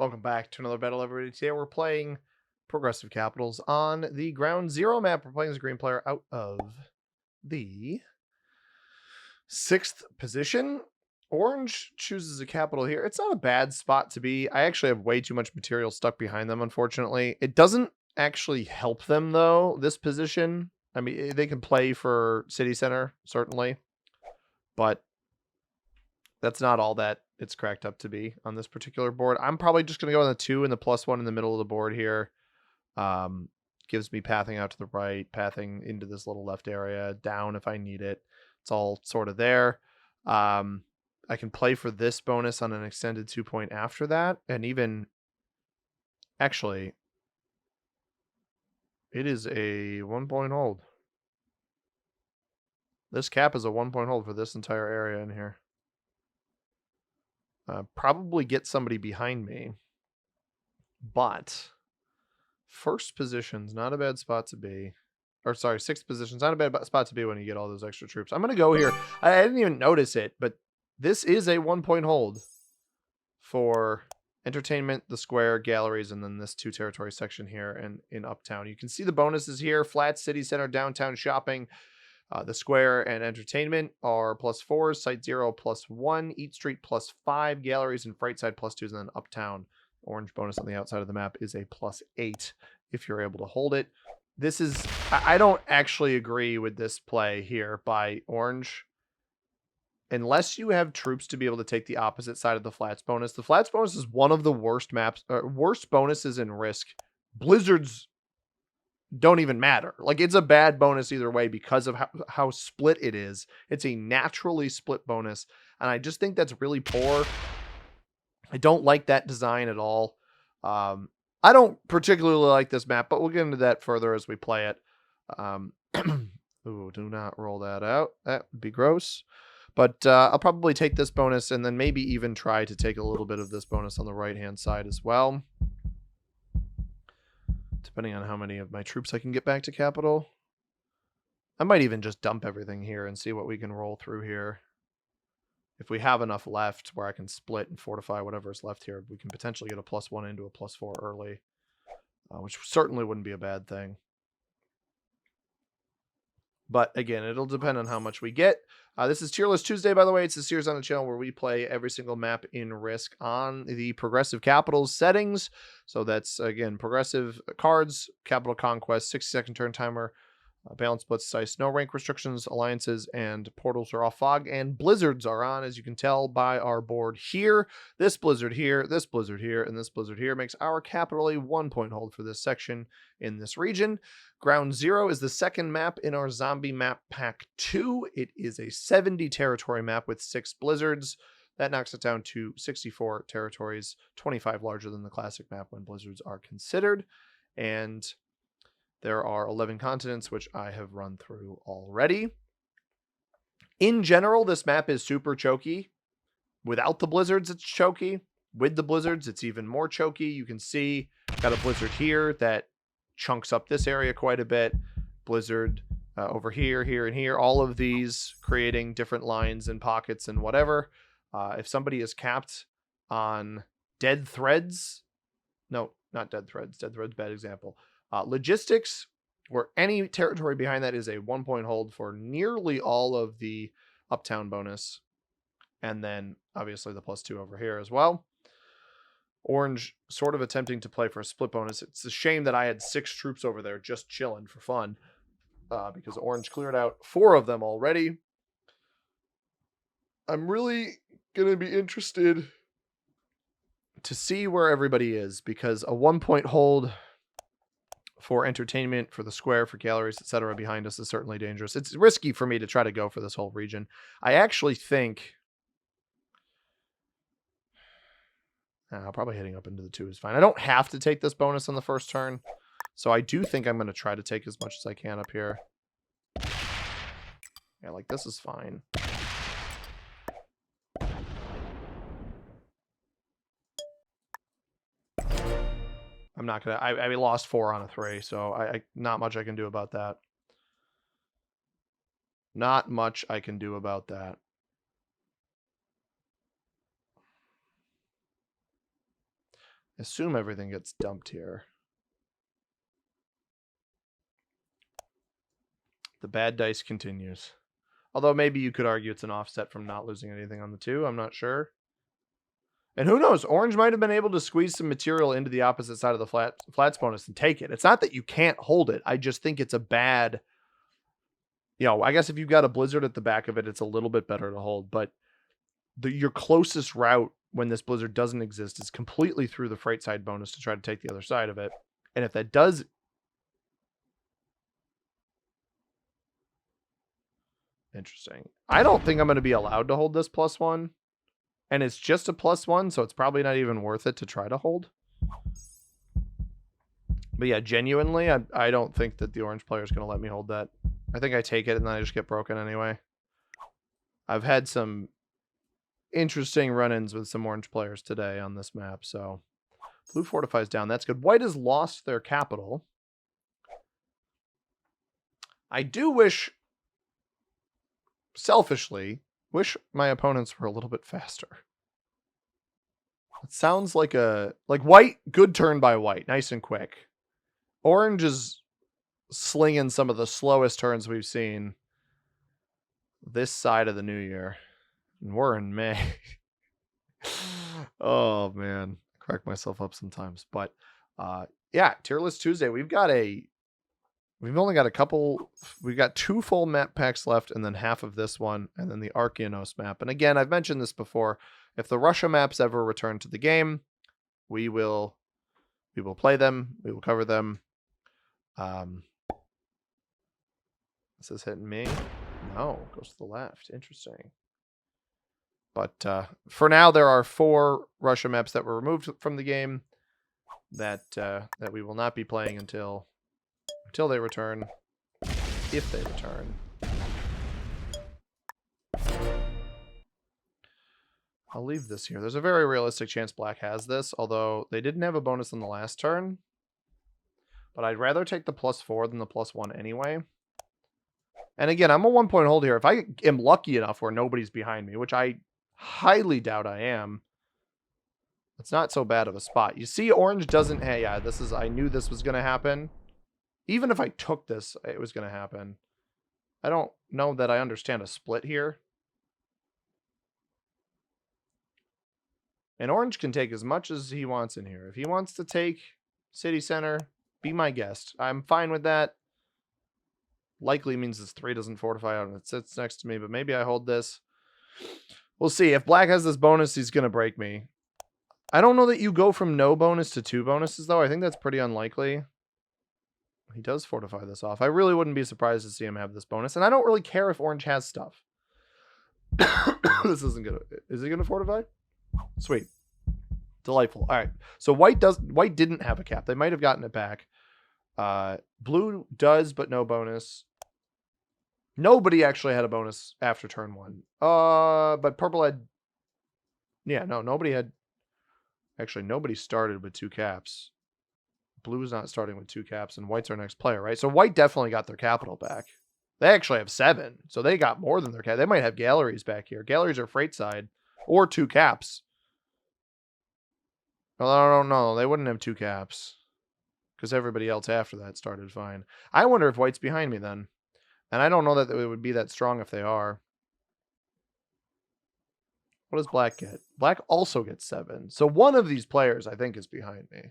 Welcome back to another battle, everybody. Today we're playing Progressive Capitals on the Ground Zero map. We're playing as a green player out of the 6th position. Orange chooses a capital here. It's not a bad spot to be. I actually have way too much material stuck behind them, unfortunately. It doesn't actually help them, though, this position. I mean, they can play for City Center, certainly, but that's not all that it's cracked up to be on this particular board. I'm probably just going to go on the 2 and the +1 in the middle of the board here. Gives me pathing out to the right, pathing into this little left area, down if I need it. It's all sort of there. I can play for this bonus on an extended 2-point after that. And even, actually, it is a 1-point hold. This cap is a 1-point hold for this entire area in here. Probably get somebody behind me, but first position's not a bad spot to be. Or sorry, 6th position's not a bad spot to be when you get all those extra troops. I'm going to go here. I didn't even notice it, but this is a 1-point hold for entertainment, the square, galleries, and then this 2 territory section here and in Uptown. You can see the bonuses here. Flat, city center, downtown shopping. The square and entertainment are +4s, site 0 +1, Eat Street +5, galleries and freight side +2s, and then Uptown orange bonus on the outside of the map is a +8 if you're able to hold it. This is, I don't actually agree with this play here by Orange. Unless you have troops to be able to take the opposite side of the flats bonus. The flats bonus is one of the worst worst bonuses in Risk. Blizzards don't even matter. Like, it's a bad bonus either way because of how split it is. It's a naturally split bonus, and I just think that's really poor. I don't like that design at all. I don't particularly like this map, but we'll get into that further as we play it. Ooh, do not roll that out. That would be gross. But I'll probably take this bonus and then maybe even try to take a little bit of this bonus on the right-hand side as well, depending on how many of my troops I can get back to capital. I might even just dump everything here and see what we can roll through here. If we have enough left where I can split and fortify whatever's left here, we can potentially get a +1 into a +4 early, which certainly wouldn't be a bad thing. But again, it'll depend on how much we get. This is Tier List Tuesday, by the way. It's a series on the channel where we play every single map in Risk on the Progressive Capitals settings. So that's, again, Progressive cards, Capital Conquest, 60-second turn timer, balance splits, size, no rank restrictions, alliances, and portals are off fog, and blizzards are on, as you can tell by our board here. This blizzard here, this blizzard here, and this blizzard here makes our capital a 1-point hold for this section in this region. Ground Zero is the second map in our zombie map pack 2. It is a 70 territory map with 6 blizzards. That knocks it down to 64 territories, 25 larger than the classic map when blizzards are considered. And there are 11 continents, which I have run through already. In general, this map is super choky. Without the blizzards, it's choky. With the blizzards, it's even more choky. You can see got a blizzard here that chunks up this area quite a bit. Blizzard over here, here, and here. All of these creating different lines and pockets and whatever. If somebody is capped on dead threads, no, not dead threads. Dead threads, bad example. Logistics, where any territory behind that is a 1-point hold for nearly all of the Uptown bonus. And then, obviously, the +2 over here as well. Orange sort of attempting to play for a split bonus. It's a shame that I had 6 troops over there just chilling for fun. Because Orange cleared out 4 of them already. I'm really going to be interested to see where everybody is. Because a 1-point hold for entertainment, for the square, for galleries, etc. behind us is certainly dangerous. It's risky for me to try to go for this whole region. I actually think probably hitting up into the 2 is fine. I don't have to take this bonus on the first turn, so I do think I'm going to try to take as much as I can up here. Yeah, like this is fine. I'm not gonna. I lost 4 on a 3, so I not much I can do about that. Not much I can do about that. assume everything gets dumped here. The bad dice continues. Although maybe you could argue it's an offset from not losing anything on the 2. I'm not sure. And who knows? Orange might have been able to squeeze some material into the opposite side of the flats bonus and take it. It's not that you can't hold it. I just think it's a bad... I guess if you've got a blizzard at the back of it, it's a little bit better to hold. But your closest route when this blizzard doesn't exist is completely through the freight side bonus to try to take the other side of it. And if that does... Interesting. I don't think I'm going to be allowed to hold this +1. And it's just a +1, so it's probably not even worth it to try to hold. But yeah, genuinely, I don't think that the orange player is going to let me hold that. I think I take it and then I just get broken anyway. I've had some interesting run-ins with some orange players today on this map, so blue fortifies down. That's good. White has lost their capital. I do wish, selfishly, my opponents were a little bit faster. It sounds like white, good turn by white, nice and quick. Orange is slinging some of the slowest turns we've seen this side of the new year. And we're in May. Oh, man. I crack myself up sometimes. But, yeah, Tier List Tuesday. We've only got we've got 2 full map packs left and then half of this one and then the Arkeanos map. And again, I've mentioned this before. If the Russia maps ever return to the game, we will play them. We will cover them. This is hitting me. No, goes to the left. Interesting. But for now, there are 4 Russia maps that were removed from the game that we will not be playing until they return, if they return. I'll leave this here. There's a very realistic chance black has this, although they didn't have a bonus on the last turn. But I'd rather take the +4 than the +1 anyway. And again, I'm a 1-point hold here. If I am lucky enough where nobody's behind me, which I highly doubt I am, it's not so bad of a spot. You see, orange doesn't... Hey, yeah, I knew this was going to happen. Even if I took this, it was going to happen. I don't know that I understand a split here. And orange can take as much as he wants in here. If he wants to take city center, be my guest. I'm fine with that. Likely means this 3 doesn't fortify out and it sits next to me, but maybe I hold this. We'll see. If black has this bonus, he's going to break me. I don't know that you go from no bonus to 2 bonuses, though. I think that's pretty unlikely. He does fortify this off. I really wouldn't be surprised to see him have this bonus. And I don't really care if orange has stuff. This isn't going to... Is he going to fortify? Sweet. Delightful. All right. So white didn't have a cap. They might have gotten it back. Blue does, but no bonus. Nobody actually had a bonus after turn 1. But purple had... Yeah, no, nobody had... Actually, nobody started with 2 caps. Blue's not starting with 2 caps, and white's our next player, right? So white definitely got their capital back. They actually have 7, so they got more than their cap. They might have galleries back here. Galleries are freight side, or 2 caps. Well, I don't know. They wouldn't have 2 caps, because everybody else after that started fine. I wonder if white's behind me then. And I don't know that it would be that strong if they are. What does black get? Black also gets 7. So one of these players, I think, is behind me.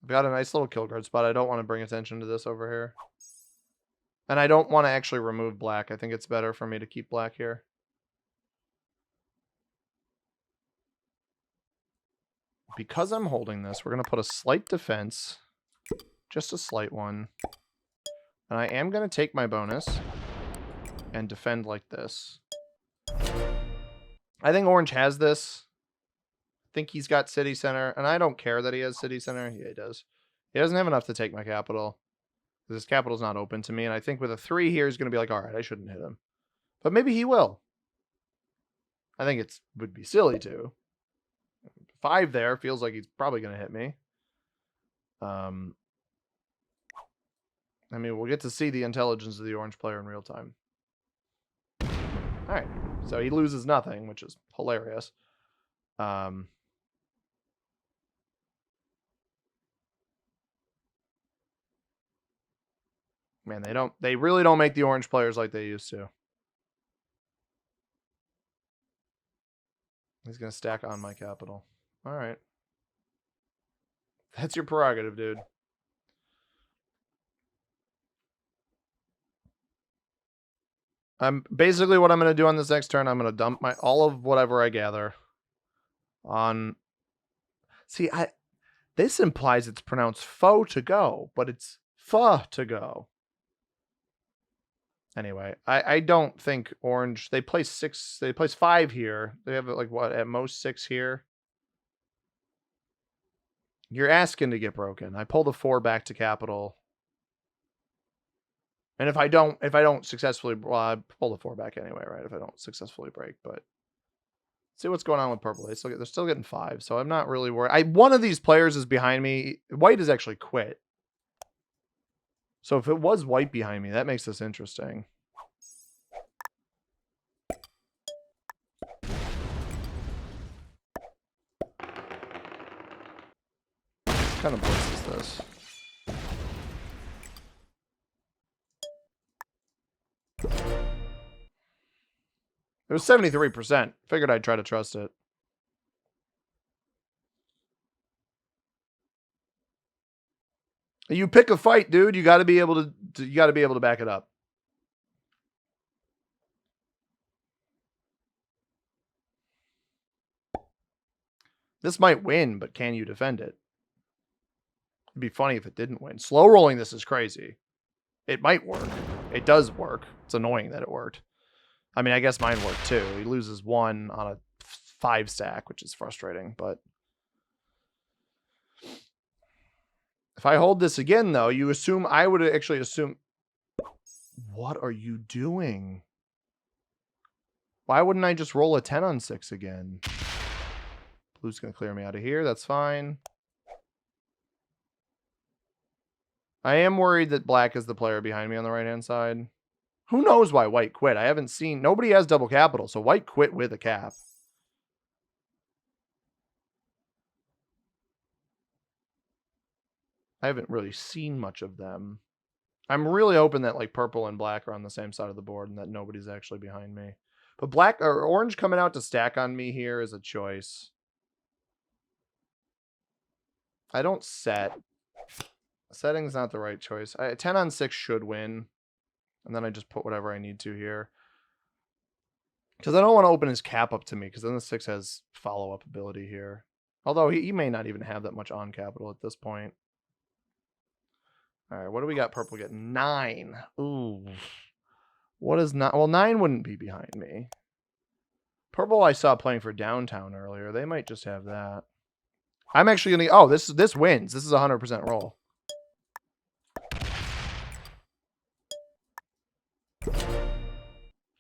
I've got a nice little kill guard spot. I don't want to bring attention to this over here. And I don't want to actually remove black. I think it's better for me to keep black here. Because I'm holding this, we're going to put a slight defense. Just a slight one. And I am going to take my bonus and defend like this. I think orange has this. I think he's got city center. And I don't care that he has city center. Yeah, he does. He doesn't have enough to take my capital. His capital's not open to me. And I think with a 3 here, he's going to be like, all right, I shouldn't hit him. But maybe he will. I think it would be silly to. 5 there feels like he's probably going to hit me. I mean, we'll get to see the intelligence of the orange player in real time. All right, so he loses nothing, which is hilarious. Man, they really don't make the orange players like they used to. He's gonna stack on my capital. All right, that's your prerogative, dude. Basically what I'm gonna do on this next turn. I'm gonna dump all of whatever I gather on. See, this implies it's pronounced foe to go, but it's pho to go. Anyway, I don't think orange. They place 6. They place 5 here. They have like what at most 6 here. You're asking to get broken. I pull the 4 back to capital. And if I don't successfully, well, I pull the 4 back anyway, right? If I don't successfully break, but see what's going on with purple. They're still getting 5, so I'm not really worried. One of these players is behind me. White has actually quit. So if it was white behind me, that makes this interesting. What kind of blitz is this? It was 73%. Figured I'd try to trust it. You pick a fight, dude. You got to be able to back it up. This might win, but can you defend it? It'd be funny if it didn't win. Slow rolling this is crazy. It might work. It does work. It's annoying that it worked. I mean, I guess mine worked too. He loses 1 on a 5 stack, which is frustrating, but if I hold this again, though, I would actually assume. What are you doing? Why wouldn't I just roll a 10 on 6 again? Blue's going to clear me out of here. That's fine. I am worried that black is the player behind me on the right-hand side. Who knows why white quit? I haven't seen. Nobody has double capital, so white quit with a cap. I haven't really seen much of them. I'm really hoping that like purple and black are on the same side of the board and that nobody's actually behind me. But black or orange coming out to stack on me here is a choice. I don't set. Setting's not the right choice. 10 on 6 should win. And then I just put whatever I need to here. Because I don't want to open his cap up to me, because then the 6 has follow-up ability here. Although he may not even have that much on capital at this point. All right, what do we got? Purple getting 9. Ooh. What is not? Well, 9 wouldn't be behind me. Purple I saw playing for downtown earlier. They might just have that. I'm actually going to... Oh, this wins. This is a 100% roll.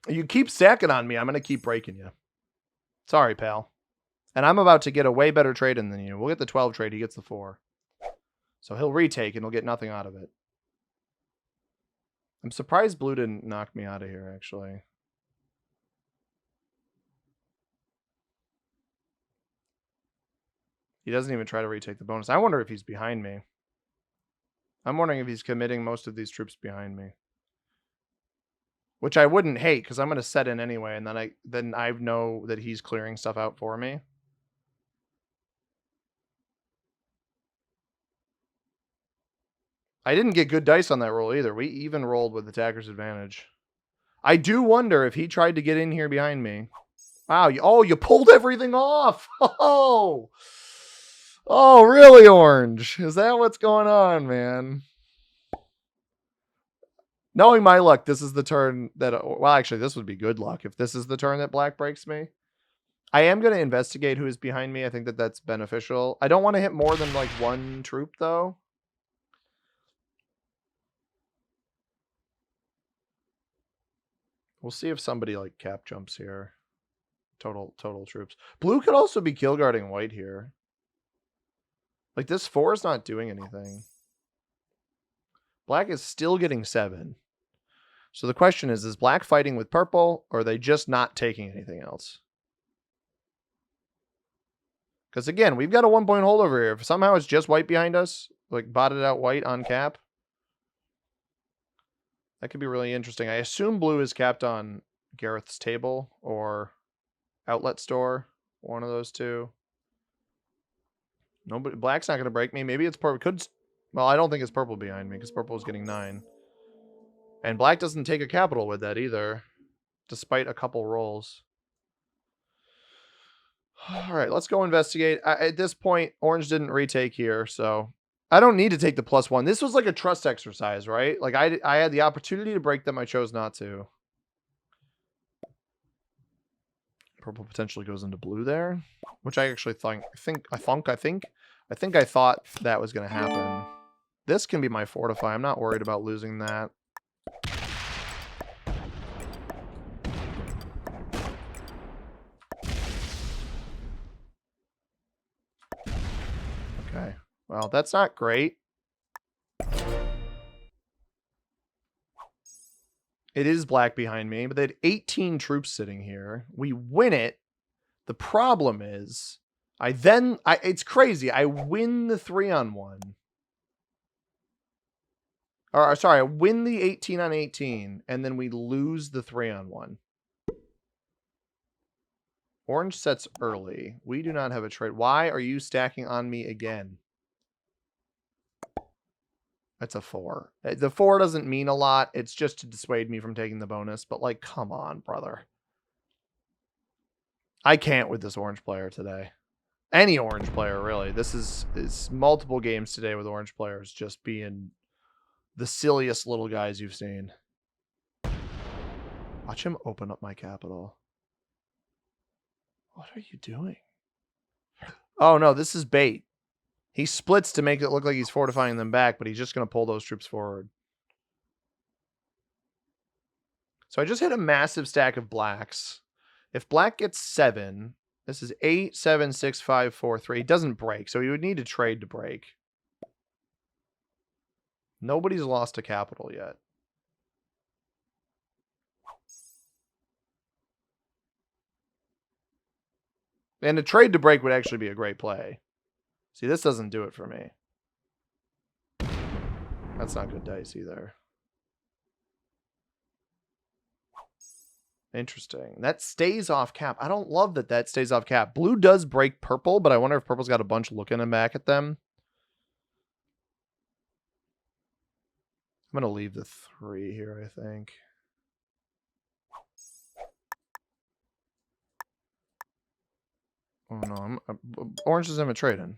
You keep stacking on me. I'm going to keep breaking you. Sorry, pal. And I'm about to get a way better trade in than you. We'll get the 12 trade. He gets the 4. So he'll retake and he'll get nothing out of it. I'm surprised blue didn't knock me out of here, actually. He doesn't even try to retake the bonus. I wonder if he's behind me. I'm wondering if he's committing most of these troops behind me. Which I wouldn't hate, because I'm going to set in anyway, and then I know that he's clearing stuff out for me. I didn't get good dice on that roll either. We even rolled with attacker's advantage. I do wonder if he tried to get in here behind me. Wow, you pulled everything off! Oh, really, Orange? Is that what's going on, man? Knowing my luck, this is the turn that... Well, actually, this would be good luck if this is the turn that black breaks me. I am going to investigate who is behind me. I think that that's beneficial. I don't want to hit more than, like, 1 troop, though. We'll see if somebody, like, cap jumps here. Total troops. Blue could also be kill guarding white here. Like, this 4 is not doing anything. Black is still getting 7. So the question is black fighting with purple, or are they just not taking anything else? Because again, we've got a 1-point hold over here. If somehow it's just white behind us, like botted out white on cap, that could be really interesting. I assume blue is capped on Gareth's table or outlet store. One of those two. Nobody, black's not going to break me. Maybe it's purple. Well, I don't think it's purple behind me because purple is getting 9. And black doesn't take a capital with that either, despite a couple rolls. All right, let's go investigate. At this point, orange didn't retake here, so I don't need to take the +1. This was like a trust exercise, right? Like I had the opportunity to break them. I chose not to. Purple potentially goes into blue there, which I actually I thought that was going to happen. This can be my fortify. I'm not worried about losing that. Okay. Well, that's not great. It is black behind me, but they had 18 troops sitting here. We win it. The problem is, it's crazy. I win the 3-on-1. Or sorry, I win the 18-on-18, and then we lose the 3-on-1. Orange sets early. We do not have a trade. Why are you stacking on me again? That's a 4. The 4 doesn't mean a lot. It's just to dissuade me from taking the bonus. But, like, come on, brother. I can't with this orange player today. Any orange player, really. This is multiple games today with orange players just being the silliest little guys you've seen. Watch him open up my capital. What are you doing? Oh, no, this is bait. He splits to make it look like he's fortifying them back, but he's just going to pull those troops forward. So I just hit a massive stack of blacks. If black gets 7, this is 8, 7, 6, 5, 4, 3. It doesn't break, so he would need to trade to break. Nobody's lost a capital yet. And a trade to break would actually be a great play. See, this doesn't do it for me. That's not good dice either. Interesting. That stays off cap. I don't love that that stays off cap. Blue does break purple, but I wonder if purple's got a bunch looking back at them. I'm going to leave the 3 here, I think. Oh, no. Orange doesn't have a trade in.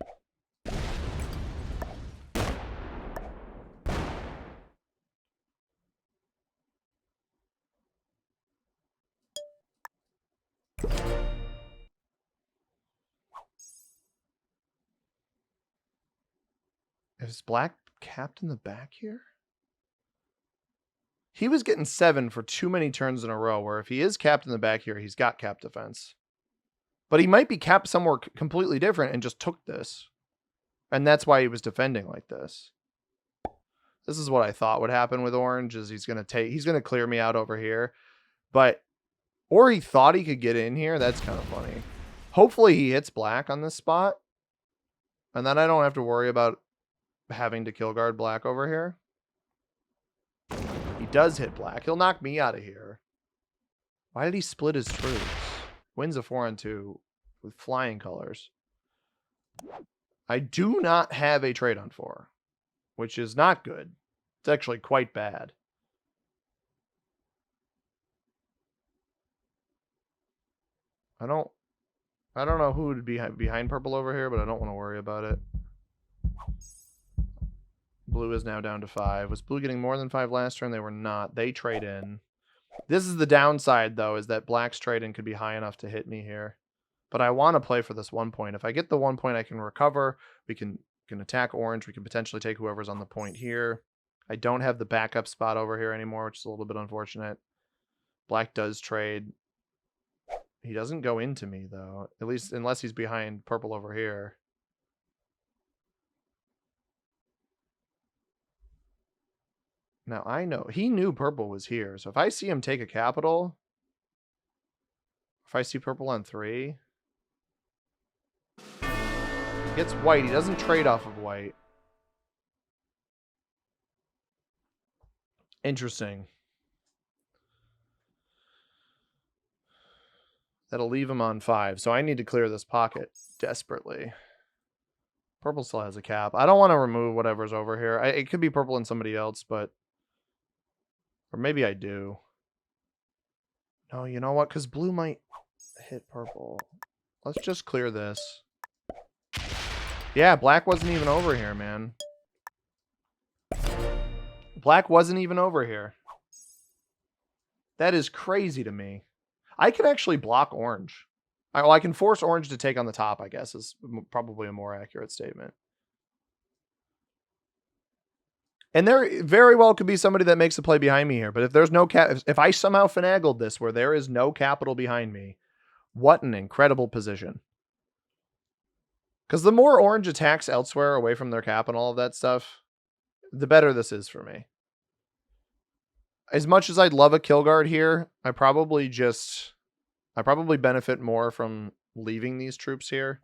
Is black capped in the back here? He was getting 7 for too many turns in a row, where if he is capped in the back here, he's got cap defense. But he might be capped somewhere completely different and just took this. And that's why he was defending like this. This is what I thought would happen with orange, is he's going to clear me out over here. Or he thought he could get in here. That's kind of funny. Hopefully he hits black on this spot. And then I don't have to worry about having to kill guard black over here. He does hit black. He'll knock me out of here. Why did he split his troops? Wins a 4-on-2 with flying colors. I do not have a trade on 4, which is not good. It's actually quite bad. I don't know who would be behind purple over here, but I don't want to worry about it. Blue is now down to 5. Was blue getting more than 5 last turn? They were not. They trade in. This is the downside, though, is that black's trade in could be high enough to hit me here. But I want to play for this 1 point. If I get the 1 point, I can recover. We can attack orange. We can potentially take whoever's on the point here. I don't have the backup spot over here anymore, which is a little bit unfortunate. Black does trade. He doesn't go into me, though. At least unless he's behind purple over here. Now, I know he knew purple was here. So if I see him take a capital, if I see purple on 3, he gets white. He doesn't trade off of white. Interesting. That'll leave him on 5. So I need to clear this pocket desperately. Purple still has a cap. I don't want to remove whatever's over here. It could be purple and somebody else, but... Or maybe I do. No, you know what? Because blue might hit purple. Let's just clear this. Yeah, black wasn't even over here, man. Black wasn't even over here. That is crazy to me. I can actually block orange. Well, I can force orange to take on the top, I guess, is probably a more accurate statement. And there very well could be somebody that makes a play behind me here. But if there's no if I somehow finagled this where there is no capital behind me, what an incredible position. Because the more orange attacks elsewhere away from their cap and all of that stuff, the better this is for me. As much as I'd love a kill guard here, I probably benefit more from leaving these troops here.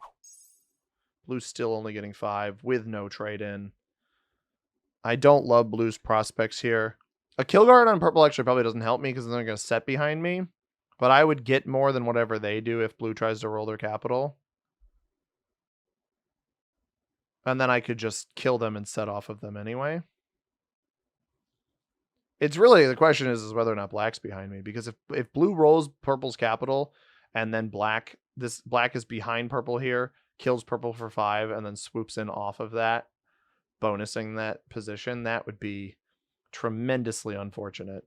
Blue's still only getting 5 with no trade in. I don't love blue's prospects here. A kill guard on purple actually probably doesn't help me because they're going to set behind me. But I would get more than whatever they do if blue tries to roll their capital. And then I could just kill them and set off of them anyway. It's really, the question is whether or not black's behind me. Because if blue rolls purple's capital and then black is behind purple here, kills purple for 5 and then swoops in off of that, bonusing that position, that would be tremendously unfortunate.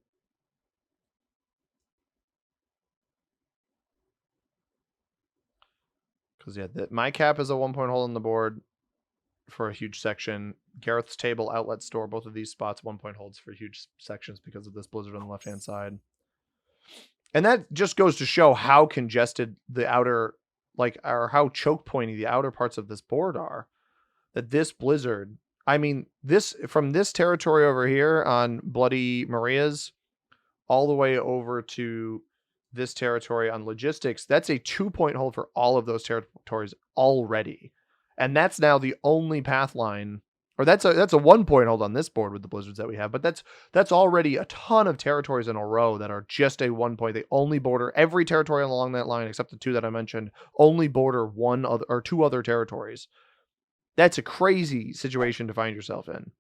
Because yeah, my cap is a 1-point hole in the board for a huge section. Gareth's table, outlet store, both of these spots 1-point holds for huge sections because of this blizzard on the left hand side. And that just goes to show how congested the outer, or how choke pointy the outer parts of this board are. That this blizzard, I mean, from this territory over here on Bloody Maria's all the way over to this territory on Logistics, that's a 2-point hold for all of those territories already. And that's now the only path line, or that's a 1-point hold on this board with the blizzards that we have, but that's already a ton of territories in a row that are just a 1-point. They only border, every territory along that line except the 2 that I mentioned only border 1 other or 2 other territories. That's a crazy situation to find yourself in.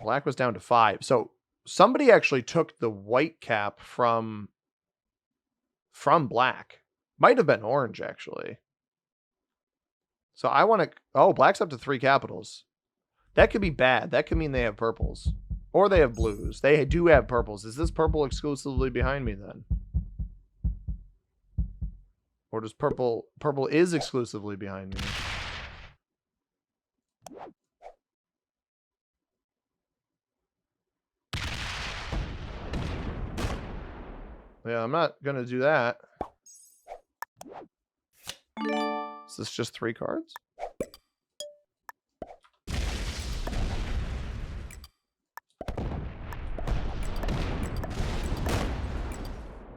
Black was down to 5. So somebody actually took the white cap from black. Might have been orange, actually. So I want to... Oh, black's up to 3 capitals. That could be bad. That could mean they have purples. Or they have blues. They do have purples. Is this purple exclusively behind me, then? Or does purple is exclusively behind me? Yeah, I'm not going to do that. Is this just 3 cards?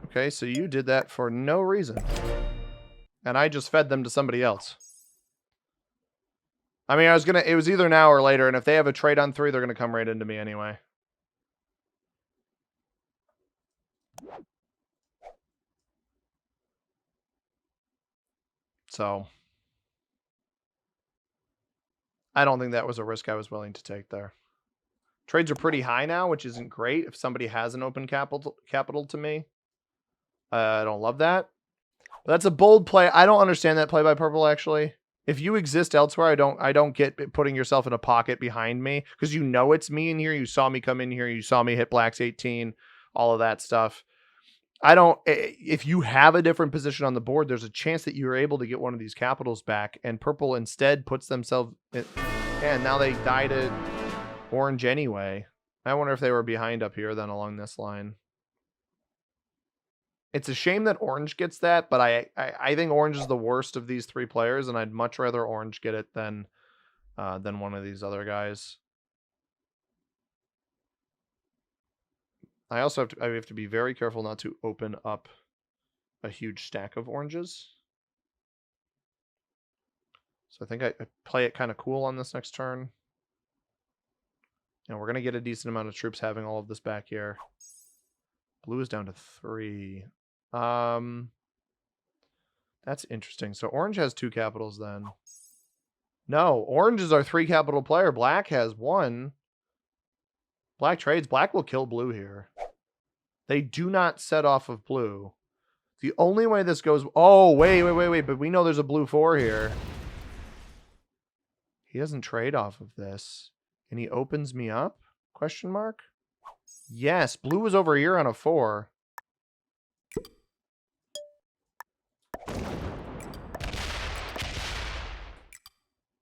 Okay, so you did that for no reason. And I just fed them to somebody else. I mean, it was either now or later, and if they have a trade on 3, they're going to come right into me anyway. So I don't think that was a risk I was willing to take there. Trades are pretty high now, which isn't great. If somebody has an open capital to me, I don't love that. But that's a bold play. I don't understand that play by purple, actually. If you exist elsewhere, I don't get putting yourself in a pocket behind me because you know it's me in here. You saw me come in here. You saw me hit black's 18, all of that stuff. If you have a different position on the board, there's a chance that you're able to get one of these capitals back, and purple instead puts themselves in, and now they die to orange anyway. I wonder if they were behind up here then along this line. It's a shame that orange gets that, but I think orange is the worst of these three players, and I'd much rather orange get it than one of these other guys. I also have to be very careful not to open up a huge stack of oranges. So I think I play it kind of cool on this next turn. And we're going to get a decent amount of troops having all of this back here. Blue is down to 3. That's interesting. So orange has 2 capitals then. No, orange is our 3 capital player. Black has 1. Black trades. Black will kill blue here. They do not set off of blue. The only way this goes... Oh, wait. But we know there's a blue 4 here. He doesn't trade off of this. And he opens me up? Question mark? Yes, blue was over here on a 4.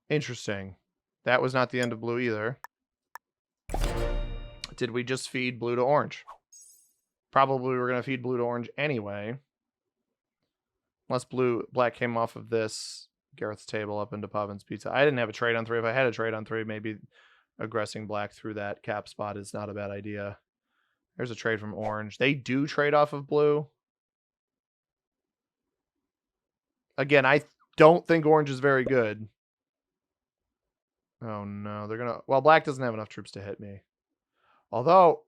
Interesting. That was not the end of blue either. Did we just feed blue to orange? Probably we were going to feed blue to orange anyway. Unless black came off of this Gareth's table up into Pavin's Pizza. I didn't have a trade on 3. If I had a trade on 3, maybe aggressing black through that cap spot is not a bad idea. There's a trade from orange. They do trade off of blue. Again, I don't think orange is very good. Oh no, they're gonna... Well, black doesn't have enough troops to hit me. Although,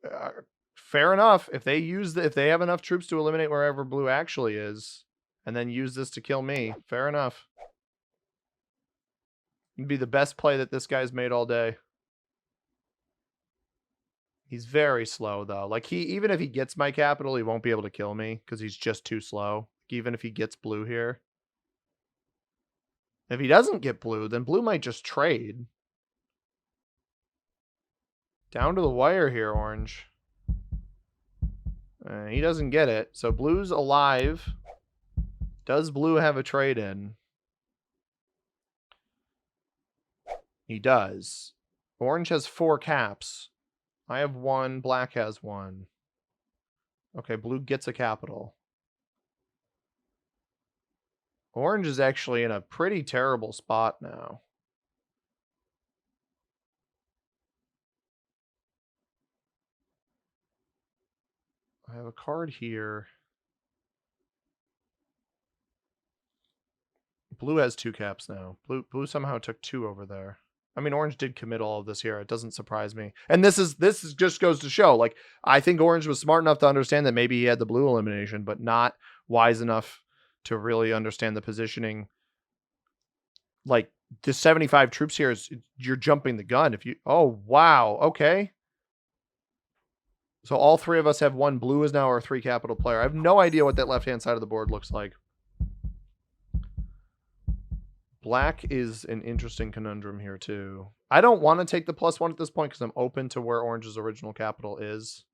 fair enough. If they have enough troops to eliminate wherever blue actually is, and then use this to kill me, fair enough. It'd be the best play that this guy's made all day. He's very slow though. Like even if he gets my capital, he won't be able to kill me because he's just too slow. Even if he gets blue here. If he doesn't get blue, then blue might just trade. Down to the wire here, orange. He doesn't get it. So blue's alive. Does blue have a trade in? He does. Orange has 4 caps. I have 1. Black has 1. Okay, blue gets a capital. Orange is actually in a pretty terrible spot now. I have a card here. Blue has 2 caps now. Blue somehow took 2 over there. I mean, orange did commit all of this here. It doesn't surprise me. And this just goes to show, like, I think orange was smart enough to understand that maybe he had the blue elimination, but not wise enough to really understand the positioning. Like, the 75 troops here is, you're jumping the gun. If you... Oh, wow. Okay. So all 3 of us have 1. Blue is now our 3 capital player. I have no idea what that left-hand side of the board looks like. Black is an interesting conundrum here, too. I don't want to take the +1 at this point because I'm open to where orange's original capital is.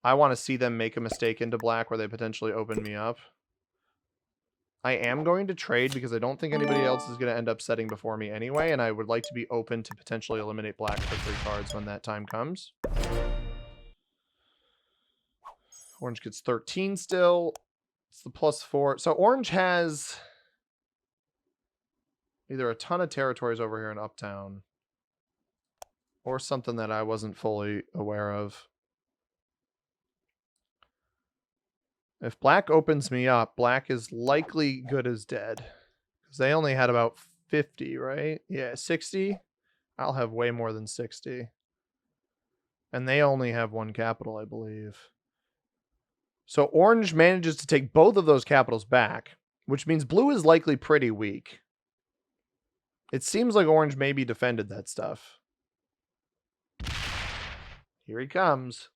I want to see them make a mistake into black where they potentially open me up. I am going to trade because I don't think anybody else is going to end up setting before me anyway, and I would like to be open to potentially eliminate black for 3 cards when that time comes. Orange gets 13 still. It's the +4. So orange has... either a ton of territories over here in Uptown or something that I wasn't fully aware of. If black opens me up, black is likely good as dead. Because they only had about 50, right? Yeah, 60. I'll have way more than 60. And they only have 1 capital, I believe. So orange manages to take both of those capitals back, which means blue is likely pretty weak. It seems like orange maybe defended that stuff. Here he comes.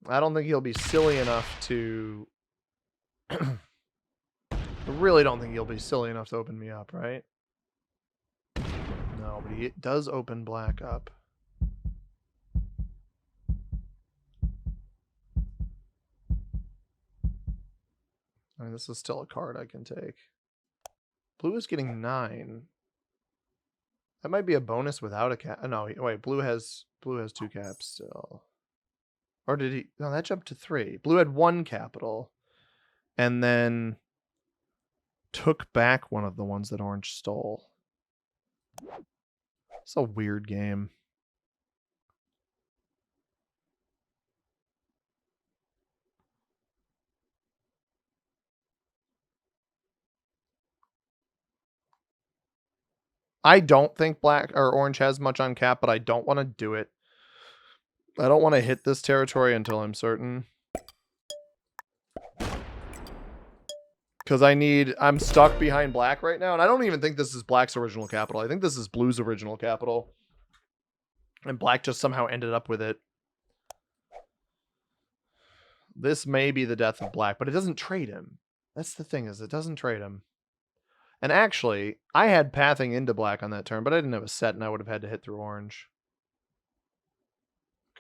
I don't think he'll be silly enough to... I really don't think he'll be silly enough to open me up, right? No, but he does open black up. I mean, this is still a card I can take. Blue is getting 9. That might be a bonus without a cap. No, wait. Blue has 2 caps still. Or did he? No, that jumped to 3. Blue had 1 capital. And then took back one of the ones that orange stole. It's a weird game. I don't think black or orange has much on cap, but I don't want to do it. I don't want to hit this territory until I'm certain. Because I'm stuck behind black right now, and I don't even think this is black's original capital. I think this is blue's original capital. And black just somehow ended up with it. This may be the death of black, but it doesn't trade him. That's the thing, is it doesn't trade him. And actually, I had pathing into black on that turn, but I didn't have a set, and I would have had to hit through orange.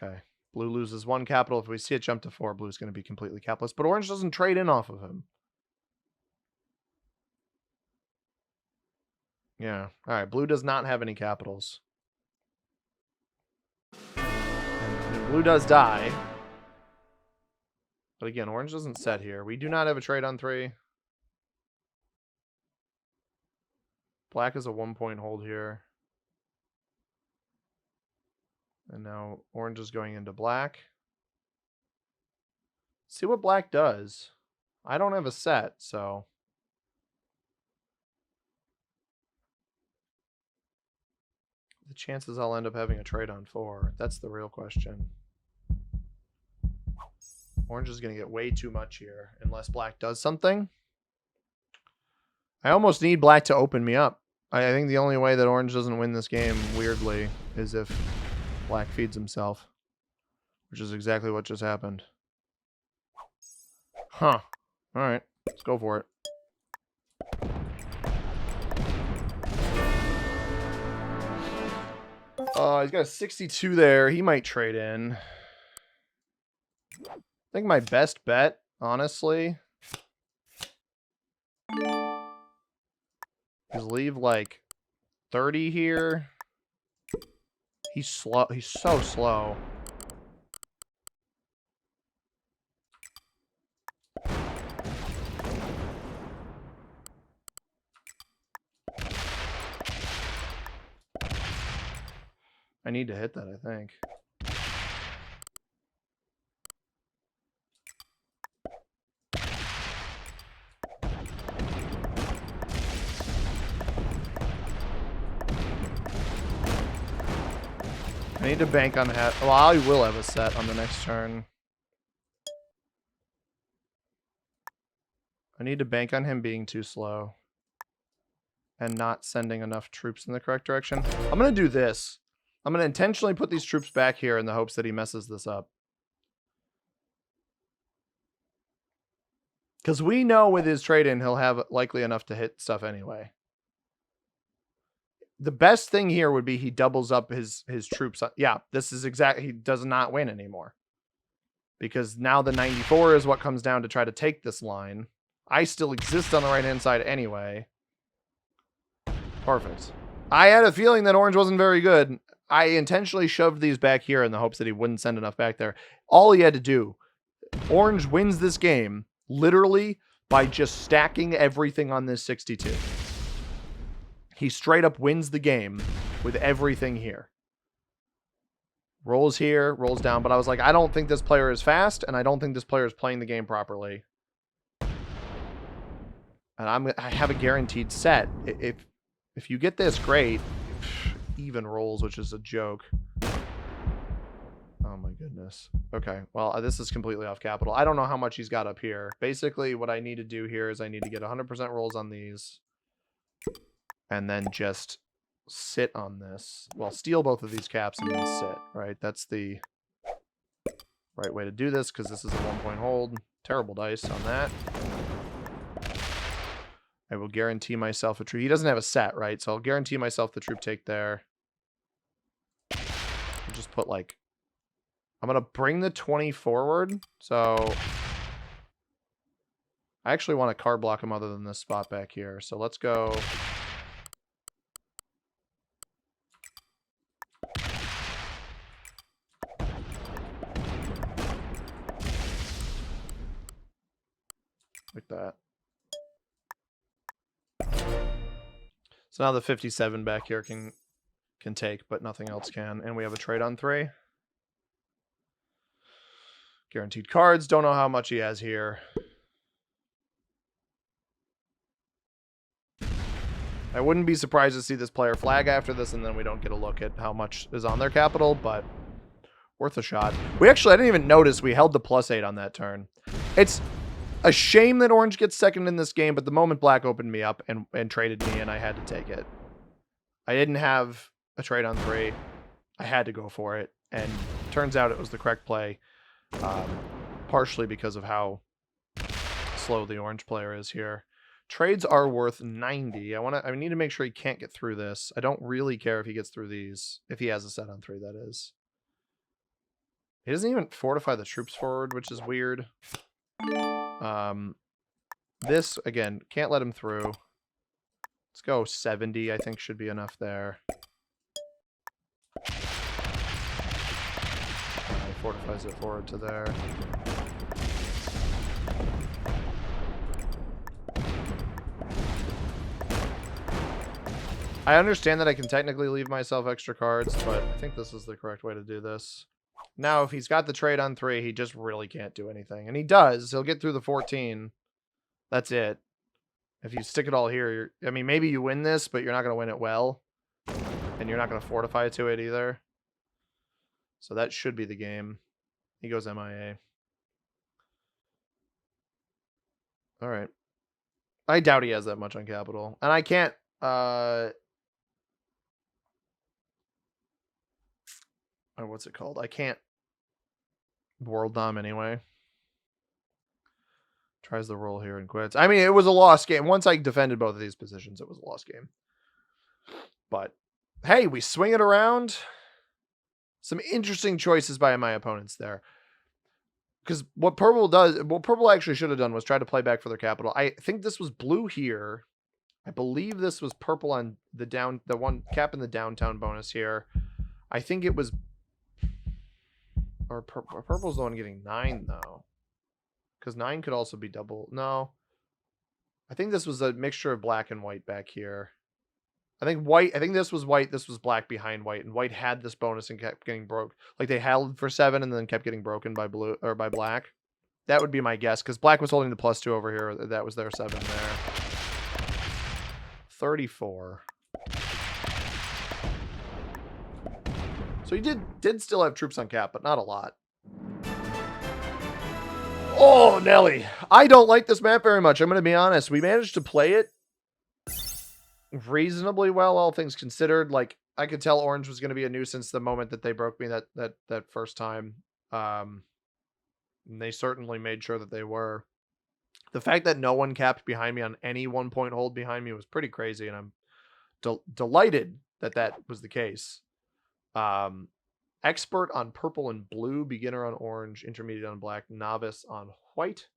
Okay. Blue loses 1 capital. If we see it jump to 4, blue's going to be completely capless. But orange doesn't trade in off of him. Yeah. All right. Blue does not have any capitals. And blue does die. But again, orange doesn't set here. We do not have a trade on 3. Black is a 1-point hold here. And now orange is going into black. See what black does. I don't have a set, so... the chances I'll end up having a trade on 4. That's the real question. Orange is going to get way too much here unless black does something. I almost need black to open me up. I think the only way that orange doesn't win this game, weirdly, is if black feeds himself. Which is exactly what just happened. Huh. Alright. Let's go for it. He's got a 62 there. He might trade in. I think my best bet, honestly, is leave like 30 here. He's slow. He's so slow. I need to hit that, I think. I need to bank on hat. Well, I will have a set on the next turn. I need to bank on him being too slow and not sending enough troops in the correct direction. I'm going to do this. I'm going to intentionally put these troops back here in the hopes that he messes this up. Because we know with his trade-in, he'll have likely enough to hit stuff anyway. The best thing here would be he doubles up his troops. Yeah, this is exactly... he does not win anymore. Because now the 94 is what comes down to try to take this line. I still exist on the right-hand side anyway. Perfect. I had a feeling that orange wasn't very good. I intentionally shoved these back here in the hopes that he wouldn't send enough back there. All he had to do... orange wins this game literally by just stacking everything on this 62. He straight up wins the game with everything here. Rolls here, rolls down. But I was like, I don't think this player is fast, and I don't think this player is playing the game properly. And I have a guaranteed set. If you get this, great. Even rolls, which is a joke. Oh my goodness. Okay, well, this is completely off capital. I don't know how much he's got up here. Basically, what I need to do here is I need to get 100% rolls on these. And then just sit on this. Well, steal both of these caps and then sit, right? That's the right way to do this, because this is a 1-point hold. Terrible dice on that. I will guarantee myself a troop. He doesn't have a set, right? So I'll guarantee myself the troop take there. I'll just put like... I'm going to bring the 20 forward. So I actually want to card block him other than this spot back here. So let's go... that. So now the 57 back here can take, but nothing else can. And we have a trade on 3. Guaranteed cards. Don't know how much he has here. I wouldn't be surprised to see this player flag after this, and then we don't get a look at how much is on their capital, but worth a shot. I didn't even notice we held the +8 on that turn. It's a shame that orange gets second in this game, but the moment black opened me up and traded me, and I had to take it. I didn't have a trade on 3. I had to go for it, and turns out it was the correct play, partially because of how slow the orange player is here. Trades are worth 90. I need to make sure he can't get through this. I don't really care if he gets through these, if he has a set on 3, that is. He doesn't even fortify the troops forward, which is weird. This, again, can't let him through. Let's go 70, I think should be enough there. Fortifies it forward to there. I understand that I can technically leave myself extra cards, but I think this is the correct way to do this. Now, if he's got the trade on 3, he just really can't do anything. And he does. He'll get through the 14. That's it. If you stick it all here, I mean, maybe you win this, but you're not going to win it well. And you're not going to fortify to it either. So that should be the game. He goes MIA. All right. I doubt he has that much on capital. And I can't... what's it called? I can't world dom anyway. Tries the roll here and quits. I mean, it was a lost game. Once I defended both of these positions, it was a lost game. But, hey, we swing it around. Some interesting choices by my opponents there. Because what purple actually should have done was try to play back for their capital. I think this was blue here. I believe this was purple on the one cap in the downtown bonus here. I think it was... Or purple's the one getting 9, though. Because 9 could also be double. No. I think this was a mixture of black and white back here. I think this was white, this was black behind white, and white had this bonus and kept getting broke. Like, they held for 7 and then kept getting broken by blue or by black. That would be my guess, because black was holding the +2 over here. That was their 7 there. 34. So he did still have troops on cap, but not a lot. Oh, Nelly. I don't like this map very much. I'm going to be honest. We managed to play it reasonably well, all things considered. Like, I could tell orange was going to be a nuisance the moment that they broke me that first time. And they certainly made sure that they were. The fact that no one capped behind me on any 1-point hold behind me was pretty crazy, and I'm delighted that that was the case. Expert on purple and blue, beginner on orange, intermediate on black, novice on white.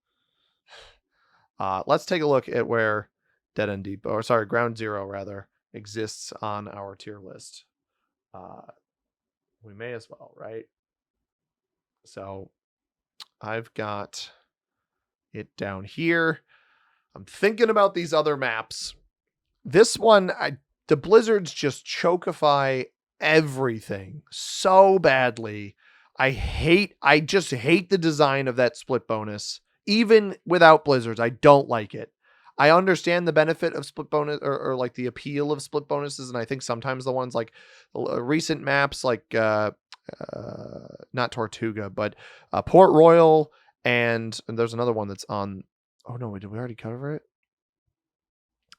Let's take a look at where Dead End Depot, or sorry, Ground Zero rather, exists on our tier list. We may as well, right? So I've got it down here. I'm thinking about these other maps. This one, the blizzards just chokeify everything so badly. I just hate the design of that split bonus. Even without blizzards, I don't like it. I understand the benefit of split bonus or like the appeal of split bonuses, and I think sometimes the ones like recent maps like not Tortuga, but Port Royal, and there's another one that's on. Oh no, did we already cover it?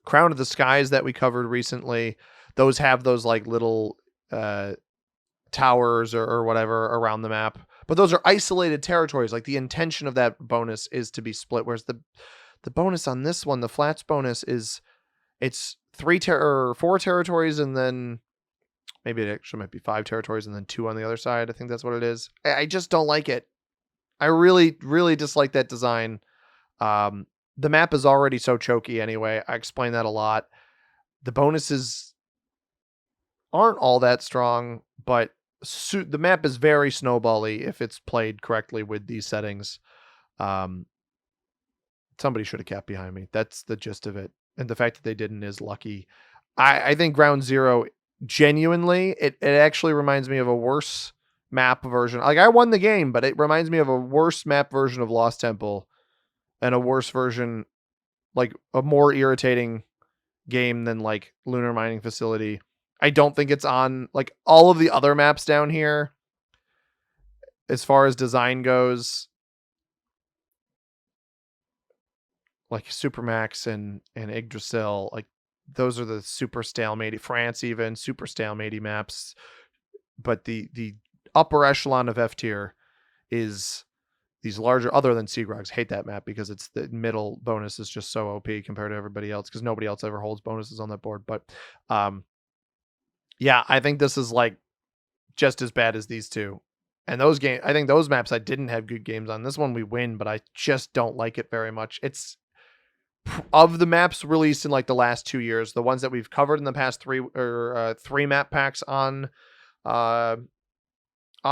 Crown of the Skies that we covered recently. Those have those like little towers or whatever around the map, but those are isolated territories. Like, the intention of that bonus is to be split, whereas the bonus on this one, the flats bonus, is it's 4 territories, and then maybe it actually might be 5 territories and then 2 on the other side. I think that's what it is. I just don't like it. I really, really dislike that design. The map is already so choky anyway. I explain that a lot. The bonuses aren't all that strong, but the map is very snowbally if it's played correctly with these settings. Somebody should have kept behind me. That's the gist of it. And the fact that they didn't is lucky. I think Ground Zero, genuinely, it actually reminds me of a worse map version. Like, I won the game, but it reminds me of a worse map version of Lost Temple and a worse version, like a more irritating game than like Lunar Mining Facility. I don't think it's on like all of the other maps down here. As far as design goes, like Supermax and Yggdrasil, like those are the super stalemate. France even super stalemate maps, but the upper echelon of F tier is these larger, other than Seagrogs. Hate that map because it's the middle bonus is just so OP compared to everybody else because nobody else ever holds bonuses on that board. But yeah, I think this is like just as bad as these two. And those games, I think those maps I didn't have good games on. This one we win, but I just don't like it very much. It's of the maps released in like the last 2 years, the ones that we've covered in the past three map packs on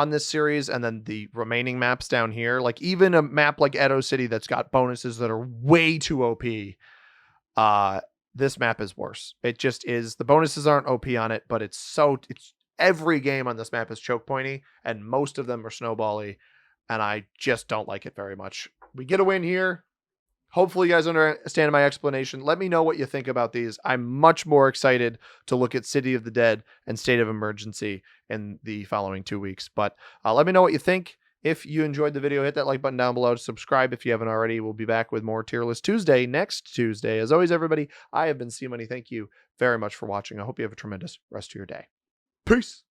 this series, and then the remaining maps down here, like even a map like Edo City that's got bonuses that are way too OP. This map is worse. It just is. The bonuses aren't OP on it, but it's every game on this map is choke pointy, and most of them are snowbally, and I just don't like it very much. We get a win here. Hopefully you guys understand my explanation. Let me know what you think about these. I'm much more excited to look at City of the Dead and State of Emergency in the following 2 weeks. But let me know what you think. If you enjoyed the video, hit that like button down below. Subscribe if you haven't already. We'll be back with more Tier List Tuesday next Tuesday. As always, everybody, I have been C Money. Thank you very much for watching. I hope you have a tremendous rest of your day. Peace.